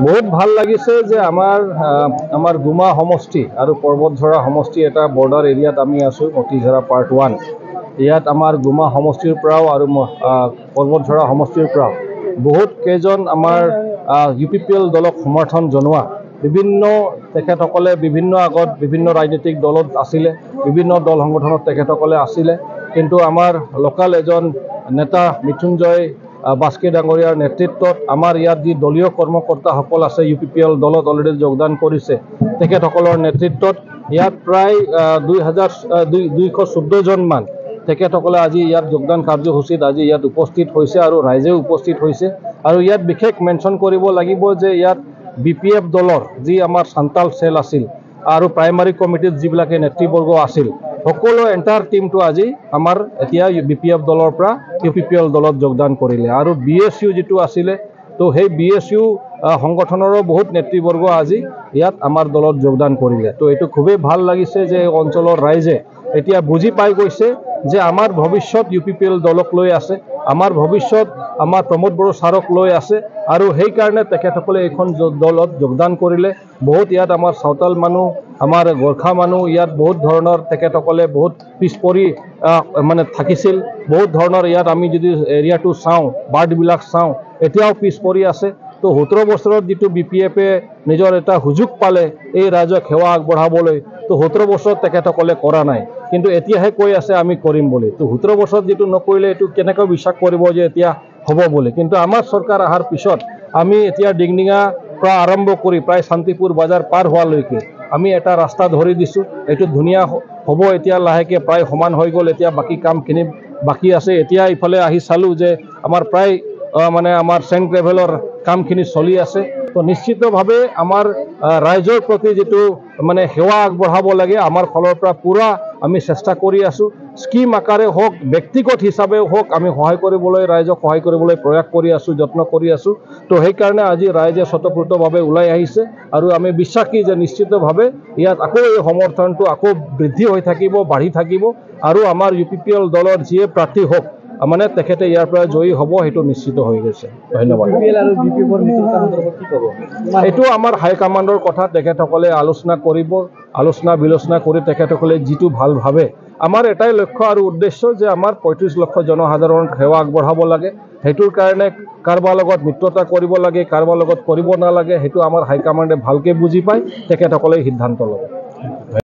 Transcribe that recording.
বহুত ভাল লাগিছে যে আমাৰ গুমা সমষ্টি আৰু পৰ্বতঝৰা সমষ্টি এটা বৰ্ডাৰ এৰিয়াত আমি আছোঁ মতিঝৰা পাৰ্ট 1 ইয়াত আমাৰ গুমা সমষ্টিৰ পৰাও আৰু পৰ্বতঝৰা সমষ্টিৰ পৰাও বহুত কেইজন আমাৰ UPPL দলক সমৰ্থন জনোৱা বিভিন্ন তেখেতসকলে বিভিন্ন আগত বিভিন্ন ৰাজনৈতিক দলত আছিলে বিভিন্ন দল সংগঠনত তেখেতসকলে আছিলে কিন্তু আমাৰ লোকাল এজন নেতা মৃত্যুঞ্জয় বাস্কে ডাঙৰীয়াৰ নেতৃত্বত আমাৰ ইয়াত যি দলীয় কৰ্মকৰ্তাসকল আছে UPPL দলত অলৰেডি যোগদান কৰিছে তেখেতসকলৰ নেতৃত্বত ইয়াত প্ৰায় 214 জনমান তেখেতসকলে আজি ইয়াত যোগদান কাৰ্যসূচীত আজি ইয়াত উপস্থিত হৈছে আৰু ৰাইজেও উপস্থিত হৈছে আৰু ইয়াত বিশেষ মেনশ্যন কৰিব লাগিব যে ইয়াত BPF দলৰ যি আমাৰ সান্তাল সেল আছিল আৰু প্ৰাইমাৰী কমিটিত যিবিলাকে নেতৃবৰ্গ আছিল সকলো এণ্টায়াৰ টিমটো আজি আমাৰ এতিয়া BPF দলৰ পৰা UPPL দলত যোগদান কৰিলে আৰু BSU যিটো আছিলে তো সেই BSU সংগঠনৰো বহুত নেতৃবৰ্গ আজি ইয়াত আমাৰ দলত যোগদান কৰিলে তো এইটো খুবেই ভাল লাগিছে যে এই অঞ্চলৰ ৰাইজে এতিয়া বুজি পাই গৈছে যে আমাৰ ভৱিষ্যত UPPL দলক লৈ আছে আমাৰ ভৱিষ্যত আমাৰ প্ৰমোদ বড়ো ছাৰক লৈ আছে আৰু সেই কাৰণে তেখেতসকলে এইখন দলত যোগদান কৰিলে বহুত ইয়াত আমাৰ সাঁওতাল মানুহ আমাৰ গোৰ্খা মানুহ ইয়াত বহুত ধৰণৰ তেখেতসকলে বহুত পিছপৰি মানে থাকিছিল বহুত ধৰণৰ ইয়াত আমি যদি এৰিয়াটো চাওঁ বাৰ্ডবিলাক চাওঁ এতিয়াও পিছপৰি আছে তো 17 বছৰত যিটো BPF-এ নিজৰ এটা সুযোগ পালে এই ৰাইজক সেৱা আগবঢ়াবলৈ তো 17 বছৰত তেখেতসকলে কৰা নাই কিন্তু এতিয়াহে কৈ আছে আমি কৰিম বুলি তো 17 বছৰত যিটো নকৰিলে এইটো কেনেকৈ বিশ্বাস কৰিব যে এতিয়া হ'ব বুলি কিন্তু আমাৰ চৰকাৰ অহাৰ পিছত আমি এতিয়া ডিংডিঙা পৰা আৰম্ভ কৰি প্ৰায় শান্তিপুৰ বজাৰ পাৰ হোৱালৈকে আমি এটা ৰাস্তা ধৰি দিছোঁ এইটো ধুনীয়া হ'ব এতিয়া লাহেকৈ প্ৰায় সমান হৈ গ'ল এতিয়া বাকী কামখিনি বাকী আছে এতিয়া ইফালে আহি চালোঁ যে আমাৰ প্ৰায় মানে আমাৰ চেণ্ট গ্ৰেভেলৰ কামখিনি চলি আছে তো নিশ্চিতভাৱে আমাৰ ৰাইজৰ প্ৰতি যিটো মানে সেৱা আগবঢ়াব লাগে আমাৰ ফালৰ পৰা পুৰা আমি চেষ্টা কৰি আছোঁ স্কিম আকাৰে হওক ব্যক্তিগত হিচাপেও হওক আমি সহায় কৰিবলৈ ৰাইজক সহায় কৰিবলৈ প্ৰয়াস কৰি আছোঁ যত্ন কৰি আছোঁ তো সেইকাৰণে আজি ৰাইজে স্বতঃস্ফূৰ্তভাৱে ওলাই আহিছে আৰু আমি বিশ্বাসী যে নিশ্চিতভাৱে ইয়াত আকৌ এই সমৰ্থনটো আকৌ বৃদ্ধি হৈ থাকিব বাঢ়ি থাকিব আৰু আমাৰ UPPL দলৰ যিয়ে প্ৰাৰ্থী হওক মানে তেখেতে ইয়াৰ পৰা জয়ী হ'ব সেইটো নিশ্চিত হৈ গৈছে ধন্যবাদ এইটো আমাৰ হাইকমাণ্ডৰ কথা তেখেতসকলে আলোচনা কৰিব আলোচনা বিলোচনা কৰি তেখেতসকলে যিটো ভাল ভাবে আমাৰ এটাই লক্ষ্য আৰু উদ্দেশ্য যে আমাৰ 35 লক্ষ জনসাধাৰণক সেৱা আগবঢ়াব লাগে সেইটোৰ কাৰণে কাৰোবাৰ লগত মিত্ৰতা কৰিব লাগে কাৰোবাৰ লগত কৰিব নালাগে সেইটো আমাৰ হাইকমাণ্ডে ভালকৈ বুজি পায় তেখেতসকলে সিদ্ধান্ত ল'ব